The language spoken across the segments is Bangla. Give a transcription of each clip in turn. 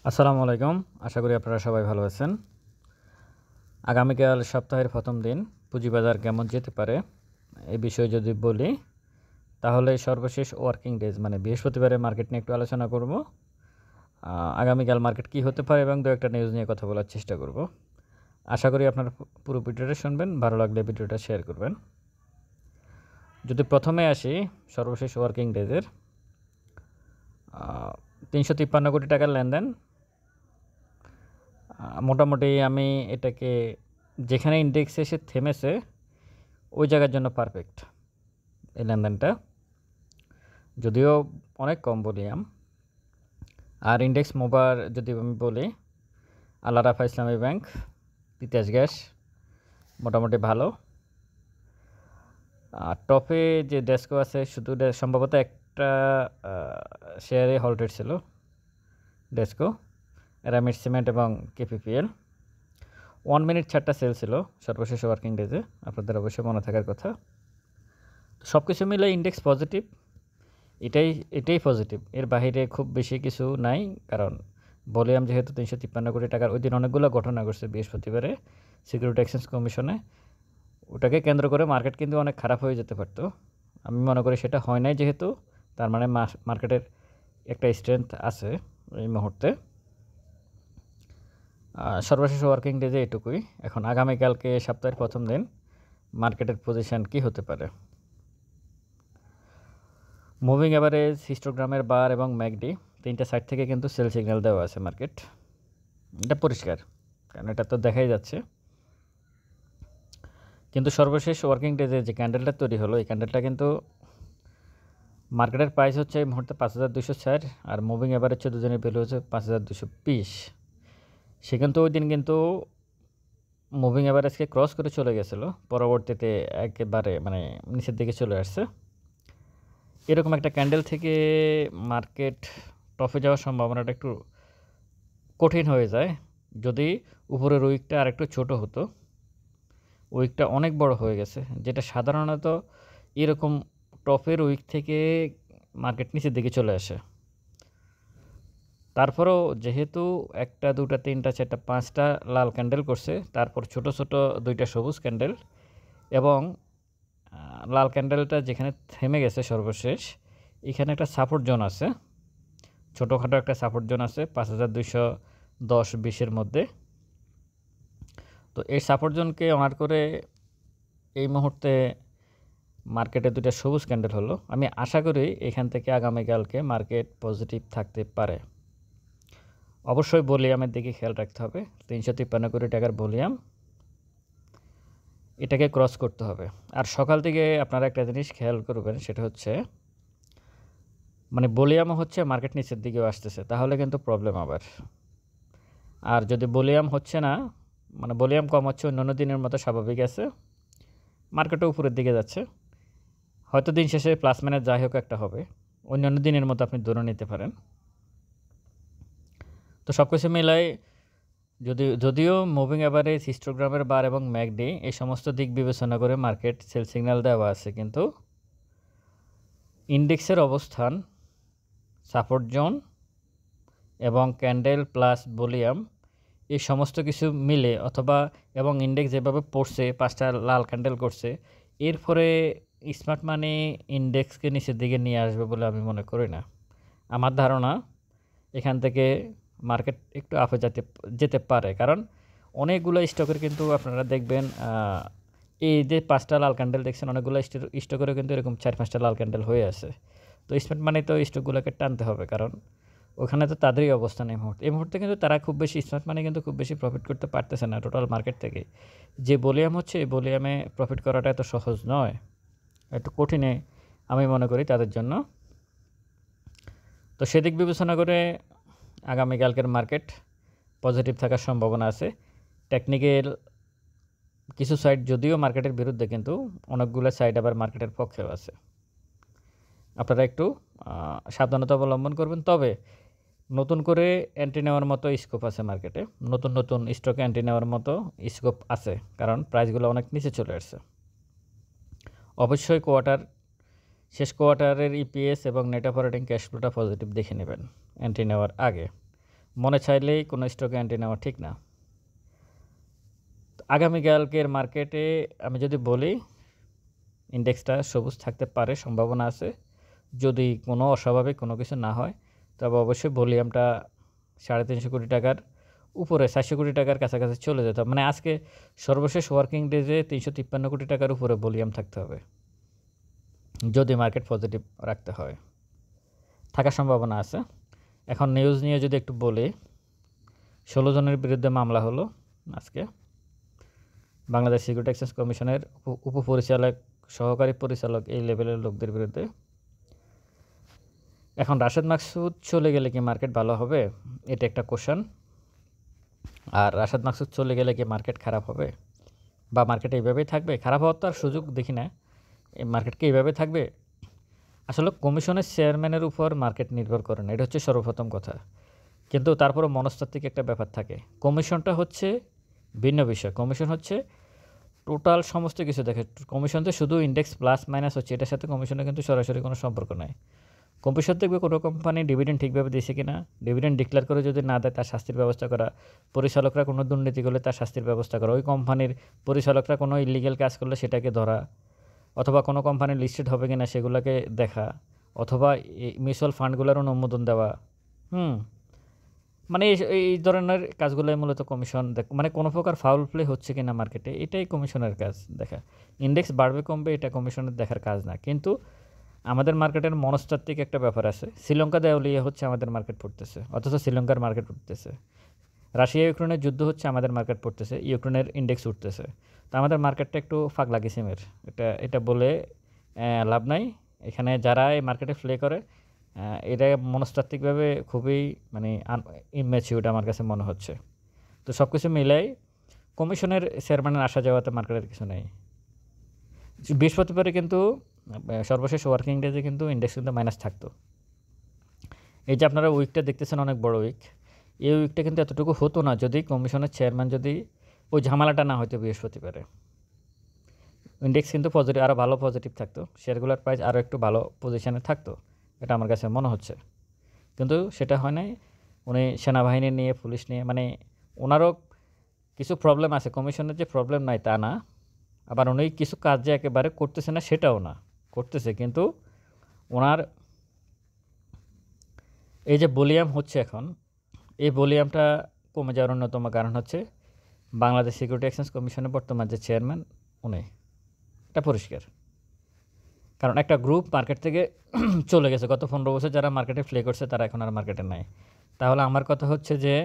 আসসালামু আলাইকুম। আশা করি আপনারা সবাই ভালো আছেন। আগামীকাল সপ্তাহের প্রথম দিন পুঁজিবাজার কেমন যেতে পারে এই বিষয়ে যদি বলি, তাহলে সর্বশেষ ওয়ার্কিং ডেজ মানে বৃহস্পতিবারের মার্কেট নিয়ে একটু আলোচনা করব। আগামীকাল মার্কেট কী হতে পারে এবং দু একটা নিউজ নিয়ে কথা বলার চেষ্টা করব। আশা করি আপনারা পুরো ভিডিওটা শুনবেন, ভালো লাগলে ভিডিওটা শেয়ার করবেন। যদি প্রথমে আসি সর্বশেষ ওয়ার্কিং ডেজের 353 কোটি টাকার লেনদেন। মোটামুটি আমি এটাকে যেখানে ইন্ডেক্স এসে থেমেছে ওই জায়গার জন্য পারফেক্ট এই লেনদেনটা, যদিও অনেক কম ভলিউম। আর ইন্ডেক্স মোবার যদি আমি বলি, আল আরাফা ইসলামী ব্যাংক, তিতাস গ্যাস মোটামুটি ভালো। টপে যে ডেস্কো আছে শুধু সম্ভবত একটা শেয়ারে হল্টেড ছিল, ডেস্কো, এরামিড সিমেন্ট এবং কেপিপিএল। 1 মিনিট 4টা সেল ছিল সর্বশেষ ওয়ার্কিং ডেজে, আপনাদের অবশ্যই মনে থাকার কথা। সব কিছু মিলে ইন্ডেক্স পজিটিভ, এটাই পজিটিভ, এর বাহিরে খুব বেশি কিছু নাই। কারণ ভলিউম যেহেতু 353 কোটি টাকার, ওই দিন অনেকগুলো ঘটনা ঘটছে বৃহস্পতিবারে সিকিউরিটি এক্সচেঞ্জ কমিশনে, ওটাকে কেন্দ্র করে মার্কেট কিন্তু অনেক খারাপ হয়ে যেতে পারতো। আমি মনে করি সেটা হয় নাই, যেহেতু তার মানে মার্কেটের একটা স্ট্রেংথ আছে এই মুহূর্তে। সর্বশেষ ওয়ার্কিং ডেজে এটুকুই। এখন আগামীকালকে সপ্তাহের প্রথম দিন মার্কেটের পজিশন কি হতে পারে। মুভিং অ্যাভারেজ, হিস্টোগ্রামের বার এবং ম্যাকডি তিনটা সাইড থেকে কিন্তু সেল সিগন্যাল দেওয়া আছে মার্কেট, এটা পরিষ্কার, কারণ এটা তো দেখাই যাচ্ছে। কিন্তু সর্বশেষ ওয়ার্কিং ডেজে যে ক্যান্ডেলটা তৈরি হলো, এই ক্যান্ডেলটা কিন্তু মার্কেটের প্রাইস হচ্ছে এই মুহূর্তে 5204, আর মুভিং অ্যাভারেজ 14 দিনের ভ্যালু হচ্ছে 5220। সে কিন্তু ওই দিন কিন্তু মুভিং অ্যাভারেজকে ক্রস করে চলে গেছিলো, পরবর্তীতে একেবারে মানে নিচের দিকে চলে আসছে। এরকম একটা ক্যান্ডেল থেকে মার্কেট টপে যাওয়ার সম্ভাবনাটা একটু কঠিন হয়ে যায় যদি উপরের উইকটা আরেকটু ছোট হতো। উইকটা অনেক বড় হয়ে গেছে, যেটা সাধারণত এরকম টপের উইক থেকে মার্কেট নিচের দিকে চলে আসে। তারপরেও যেহেতু একটা, দুটা, তিনটা, চারটা, 5টা লাল ক্যান্ডেল করছে, তারপর ছোট ছোট 2টা সবুজ ক্যান্ডেল, এবং লাল ক্যান্ডেলটা যেখানে থেমে গেছে সর্বশেষ, এখানে একটা সাপোর্ট জোন আছে, ছোটোখাটো একটা সাপোর্ট জোন আছে 5210-20-এর মধ্যে। তো এই সাপোর্ট জোনকে অনার করে এই মুহূর্তে মার্কেটে 2টা সবুজ ক্যান্ডেল হলো। আমি আশা করি এখান থেকে আগামীকালকে মার্কেট পজিটিভ থাকতে পারে। অবশ্যই ভলিউমের দিকে খেয়াল রাখতে হবে। 353 কোটি টাকার ভলিউম, এটাকে ক্রস করতে হবে। আর সকাল থেকে আপনারা একটা জিনিস খেয়াল করবেন, সেটা হচ্ছে মানে ভলিউমও হচ্ছে মার্কেট নিচের দিকেও আসতেছে, তাহলে কিন্তু প্রবলেম আবার। আর যদি ভলিউম হচ্ছে না, মানে ভলিউম কম হচ্ছে, অন্যান্য দিনের মতো স্বাভাবিক আছে, মার্কেটও উপরের দিকে যাচ্ছে, হয়তো দিন শেষে প্লাস মাইনাস যাই হোক একটা হবে, অন্যান্য দিনের মতো আপনি ধরে নিতে পারেন। তো সব কিছু মিলাই যদিও মুভিং অ্যাভারেজ, হিস্টোগ্রামের বার এবং ম্যাকডি এই সমস্ত দিক বিবেচনা করে মার্কেট সেল সিগন্যাল দেওয়া আছে, কিন্তু ইন্ডেক্সের অবস্থান, সাপোর্ট জোন এবং ক্যান্ডেল প্লাস ভলিউম এই সমস্ত কিছু মিলে, অথবা এবং ইন্ডেক্স যেভাবে পড়ছে, 5টা লাল ক্যান্ডেল করছে, এরপরে স্মার্ট মানি ইন্ডেক্সকে নিচের দিকে নিয়ে আসবে বলে আমি মনে করি না। আমার ধারণা এখান থেকে মার্কেট একটু আপে যেতে পারে, কারণ অনেকগুলো স্টকের কিন্তু আপনারা দেখবেন এই যে 5টা লাল ক্যান্ডেল দেখছেন, অনেকগুলো স্টকেরও কিন্তু এরকম 4-5টা লাল ক্যান্ডেল হয়ে আছে। তো স্মার্ট মানি তো স্টকগুলোকে টানতে হবে, কারণ ওখানে তো তাদেরই অবস্থান এই মুহূর্তে কিন্তু তারা খুব বেশি, স্মার্ট মানি কিন্তু খুব বেশি প্রফিট করতে পারতেছে না টোটাল মার্কেট থেকে। যে ভলিউম হচ্ছে, এই ভলিউমে প্রফিট করাটা এত সহজ নয়, একটু কঠিনে আমি মনে করি তাদের জন্য। তো সেদিক বিবেচনা করে আগামীকালকের মার্কেট পজিটিভ থাকার সম্ভাবনা আছে। টেকনিক্যাল কিছু সাইড যদিও মার্কেটের বিরুদ্ধে, কিন্তু অনেকগুলো সাইড আবার মার্কেটের পক্ষেও আছে। আপনারা একটু সাবধানতা অবলম্বন করবেন। তবে নতুন করে এন্ট্রি নেওয়ার মতো স্কোপ আছে মার্কেটে, নতুন নতুন স্টকে এন্ট্রি নেওয়ার মতো স্কোপ আছে, কারণ প্রাইসগুলো অনেক নিচে চলে আসছে। অবশ্যই শেষ কোয়ার্টারের ইপিএস এবং নেট অপারেটিং ক্যাশ ফ্লোটা পজিটিভ দেখে নেবেন এন্ট্রি নেওয়ার আগে। মনে চাইলেই কোনো স্টকে এন্ট্রি নেওয়া ঠিক না। আগামীকালকের মার্কেটে আমি যদি বলি ইন্ডেক্সটা সবুজ থাকতে পারে, সম্ভাবনা আছে। যদি কোনো অস্বাভাবিক কোনো কিছু না হয় তবে অবশ্যই ভলিউমটা 350 কোটি টাকার উপরে 400 কোটি টাকার কাছাকাছি চলে যেতে হবে। মানে আজকে সর্বশেষ ওয়ার্কিং ডেজে 353 কোটি টাকার উপরে ভলিউম থাকতে হবে যদি মার্কেট পজিটিভ রাখতে হয়, থাকার সম্ভাবনা আছে। এখন নিউজ নিয়ে যদি একটু বলি, 16 জনের বিরুদ্ধে মামলা হলো আজকে বাংলাদেশ সিকিউরিটি এক্সচেঞ্জ কমিশনের উপপরিচালক, সহকারী পরিচালক এই লেভেলের লোকদের বিরুদ্ধে। এখন রাশেদ মাকসুদ চলে গেলে কি মার্কেট ভালো হবে, এটা একটা কোশ্চেন। আর রাশেদ মাকসুদ চলে গেলে কি মার্কেট খারাপ হবে বা মার্কেট এইভাবেই থাকবে? খারাপ হওয়ার তো আর সুযোগ দেখি না। এই মার্কেট কি এইভাবে থাকবে? আসলে কমিশনের চেয়ারম্যানের উপর মার্কেট নির্ভর করে না, এটা হচ্ছে সর্বপ্রথম কথা। কিন্তু তারপরে মনস্তাত্ত্বিক একটা ব্যাপার থাকে। কমিশনটা হচ্ছে ভিন্ন বিষয়। কমিশন হচ্ছে টোটাল সমস্ত কিছু দেখে। কমিশন তো শুধু ইন্ডেক্স প্লাস মাইনাস হচ্ছে, এটার সাথে কমিশনের কিন্তু সরাসরি কোনো সম্পর্ক নাই। কমিশন দেখবে কোনো কোম্পানি ডিভিডেন্ড ঠিকভাবে দিয়েছে কিনা, ডিভিডেন্ড ডিক্লেয়ার করে যদি না দেয় তার শাস্তির ব্যবস্থা করা, পরিচালকরা কোনো দুর্নীতি করলে তার শাস্তির ব্যবস্থা করা, ওই কোম্পানির পরিচালকরা কোনো ইলিগ্যাল কাজ করলে সেটাকে ধরা, অথবা কোনো কোম্পানি লিস্টেড হবে কিনা সেগুলোকে দেখা, অথবা মিউচুয়াল ফান্ডগুলোর অনুমোদন দেওয়া। মানে এই ধরনের কাজগুলোই মূলত কমিশন মানে কোনো প্রকার ফাউল প্লে হচ্ছে কিনা মার্কেটে, এটাই কমিশনের কাজ দেখা। ইন্ডেক্স বাড়বে কমবে এটা কমিশনের দেখার কাজ না। কিন্তু আমাদের মার্কেটের মনস্তাত্ত্বিক একটা ব্যাপার আছে। শ্রীলঙ্কা দেওয়ালিয়া হচ্ছে আমাদের মার্কেট পড়তেছে, অথচ শ্রীলঙ্কার মার্কেট উঠতেছে। রাশিয়া ইউক্রেনের যুদ্ধ হচ্ছে আমাদের মার্কেট পড়তেছে, ইউক্রেনের ইন্ডেক্স উঠতেছে। তো আমাদের মার্কেটটা একটু ফাঁকলা কিসিমের, এটা বলে লাভ নাই। এখানে যারা এই মার্কেটে প্লে করে এটা মনস্তাত্ত্বিকভাবে খুবই মানে ইম্যাচিউরড আমার কাছে মনে হচ্ছে। তো সব কিছু মিলাই কমিশনের চেয়ারম্যানের আসা যাওয়াতে মার্কেটের কিছু নেই। বৃহস্পতিবারে কিন্তু সর্বশেষ ওয়ার্কিং ডেজে কিন্তু ইন্ডেক্স কিন্তু মাইনাস থাকতো। এই যে আপনারা উইকটা দেখতেছেন অনেক বড় উইক, এই উইকটা কিন্তু এতটুকু হতো না যদি কমিশনের চেয়ারম্যান যদি ওই ঝামেলাটা না হতো বৃহস্পতিবারে। ইন্ডেক্স কিন্তু পজিটিভ, আরও ভালো পজিটিভ থাকতো, শেয়ারগুলোর প্রাইস আরও একটু ভালো পজিশানে থাকতো, এটা আমার কাছে মনে হচ্ছে। কিন্তু সেটা হয় নাই। উনি সেনাবাহিনী নিয়ে, পুলিশ নিয়ে, মানে ওনারও কিছু প্রবলেম আছে। কমিশনের যে প্রবলেম নাই তা না, আবার উনি কিছু কাজ যে একেবারে করতেছে না সেটাও না, করতেছে। কিন্তু ওনার এই যে ভলিউম হচ্ছে এখন, এই ভলিউমটা কমে যাওয়ার অন্যতম কারণ হচ্ছে বাংলাদেশ সিকিউরিটি এক্সচেঞ্জ কমিশনের বর্তমান যে চেয়ারম্যান উনি, এটা পরিষ্কার। কারণ একটা গ্রুপ মার্কেট থেকে চলে গেছে, গত 15 বছর যারা মার্কেটে প্লে করছে তারা এখন আর মার্কেটে নাই। তাহলে আমার কথা হচ্ছে যে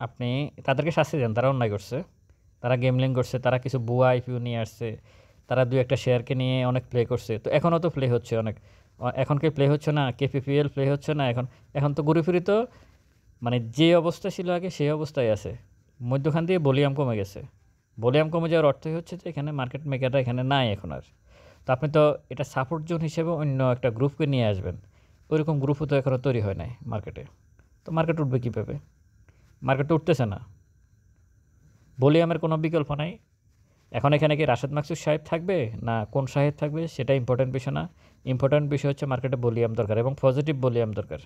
আপনি তাদেরকে শাস্তি দেন, তারা অন্যায় করছে, তারা গেমলিং করছে, তারা কিছু ভুয়া আইপিও নিয়ে আসছে, তারা 2-1টা শেয়ারকে নিয়ে অনেক প্লে করছে। তো এখনও তো প্লে হচ্ছে অনেক, এখন কি প্লে হচ্ছে না? কেপিপিএল প্লে হচ্ছে না? এখন তো ঘুরে ফিরে তো মানে যে অবস্থা ছিল আগে সেই অবস্থায় আছে। মধ্যখান দিয়ে ভলিউম কমে গেছে। ভলিউম কমে যাওয়ার অর্থই হচ্ছে যে এখানে মার্কেট মেকাররা এখানে নাই এখন আর। তো আপনি তো এটা সাপোর্ট জোন হিসেবে অন্য একটা গ্রুপকে নিয়ে আসবেন, ওইরকম গ্রুপও তো এখনও তৈরি হয় নাই মার্কেটে। তো মার্কেট উঠবে কীভাবে? মার্কেট তো উঠতেছে না, ভলিউমের কোনো বিকল্প নাই। এখন এখানে কি রাশেদ মাকসুদ সাহেব থাকবে না কোন সাহেব থাকবে সেটা ইম্পর্ট্যান্ট বিষয় না। ইম্পর্ট্যান্ট বিষয় হচ্ছে মার্কেটে ভলিউম দরকার এবং পজিটিভ ভলিউম দরকার।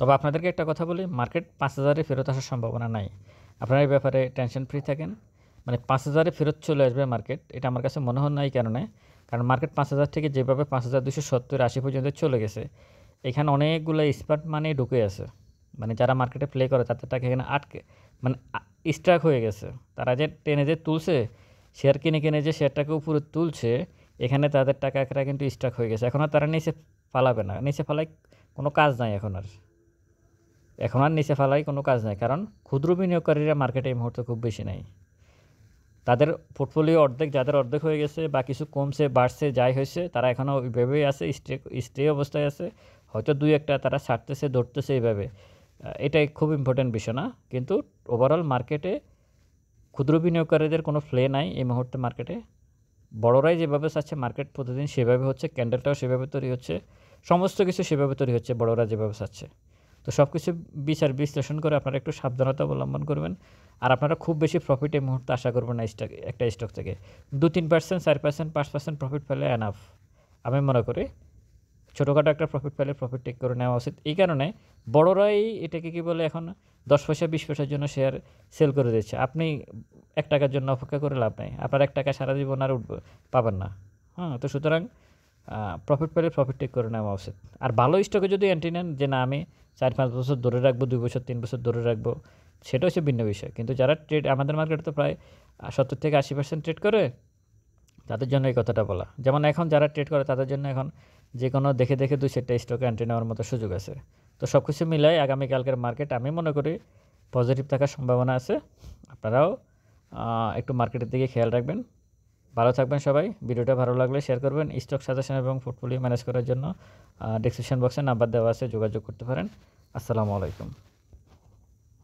তবে আপনাদেরকে একটা কথা বলি, মার্কেট 5000-এ ফেরত আসার সম্ভাবনা নাই। আপনারা এই ব্যাপারে টেনশন ফ্রি থাকেন। মানে 5000-এ ফেরত চলে আসবে মার্কেট, এটা আমার কাছে মনে হয় না। এই কারণে, কারণ মার্কেট 5000 থেকে যেভাবে 5270-80 পর্যন্ত চলে গেছে, এখানে অনেকগুলো স্মার্ট মানি ঢুকে আছে। মানে যারা মার্কেটে প্লে করে তাদের টাকা এখানে আটকে মানে স্ট্রাক হয়ে গেছে। তারা যে টেনে যে তুলছে, শেয়ার কিনে যে শেয়ারটাকে উপরে তুলছে, এখানে তাদের টাকা কিন্তু স্ট্রাক হয়ে গেছে। এখন আর তারা নিচে ফালাবে না, নিচে ফালাই কোনো কাজ নাই এখন আর নিচে ফালাই কোনো কাজ নাই। কারণ ক্ষুদ্র বিনিয়োগকারীরা মার্কেটে এই মুহূর্তে খুব বেশি নাই। তাদের পোর্টফোলিও অর্ধেক, যাদের অর্ধেক হয়ে গেছে বা কিছু কমছে বাড়ছে যাই হয়েছে, তারা এখনও ওইভাবেই আছে, স্টে অবস্থায় আছে। হয়তো 2-1টা তারা ছাড়তেছে, ধরতেছে এইভাবে। এটাই খুব ইম্পর্ট্যান্ট বিষয় না। কিন্তু ওভারঅল মার্কেটে ক্ষুদ্র বিনিয়োগকারীদের কোনো প্লে নাই এই মুহূর্তে মার্কেটে। বড়রাই যেভাবে চাচ্ছে মার্কেট প্রতিদিন সেভাবে হচ্ছে, ক্যান্ডেলটাও সেভাবে তৈরি হচ্ছে, সমস্ত কিছু সেভাবে তৈরি হচ্ছে বড়রা যেভাবে চাচ্ছে। তো সব কিছু বিশ্লেষণ করে আপনারা একটু সাবধানতা অবলম্বন করবেন। আর আপনারা খুব বেশি প্রফিট এই মুহূর্তে আশা করবেন না একটা স্টক থেকে। 2-3%, 4%, 5% প্রফিট পেলে এনাফ আমি মনে করি। ছোটোখাটো একটা প্রফিট পেলে প্রফিট টেক করে নেওয়া উচিত। এই কারণে বড়রাই এটাকে কি বলে এখন 10 পয়সা 20 পয়সার জন্য শেয়ার সেল করে দিচ্ছে। আপনি 1 টাকার জন্য অপেক্ষা করে লাভ নাই। আপনার 1 টাকা সারা জীবন আর পাবেন না। তো সুতরাং প্রফিট পেলে প্রফিট টেক করে নেওয়া উচিত। আর ভালো স্টকে যদি এন্ট্রি নেন যে না আমি 4-5 বছর ধরে রাখবো, 2 বছর 3 বছর ধরে রাখবো, সেটা হচ্ছে ভিন্ন বিষয়। কিন্তু যারা ট্রেড আমাদের মার্কেটে তো প্রায় 70 থেকে 80% ট্রেড করে, তাদের জন্য এই কথাটা বলা। যেমন এখন যারা ট্রেড করে তাদের জন্য এখন যেকোনো দেখে 2-4টা স্টকে এন্ট্রি নেওয়ার মতো সুযোগ আছে। তো সব কিছু মিলাই আগামীকালকের মার্কেট আমি মনে করি পজিটিভ থাকার সম্ভাবনা আছে। আপনারাও একটু মার্কেটের দিকে খেয়াল রাখবেন। ভালো থাকবেন সবাই। ভিডিওটা ভালো লাগলে শেয়ার করবেন। স্টক সাজেশন এবং পোর্টফোলিও ম্যানেজ করার জন্য ডেসক্রিপশন বক্সে নাম্বার দেওয়া আছে, যোগাযোগ করতে পারেন। আসসালামু আলাইকুম।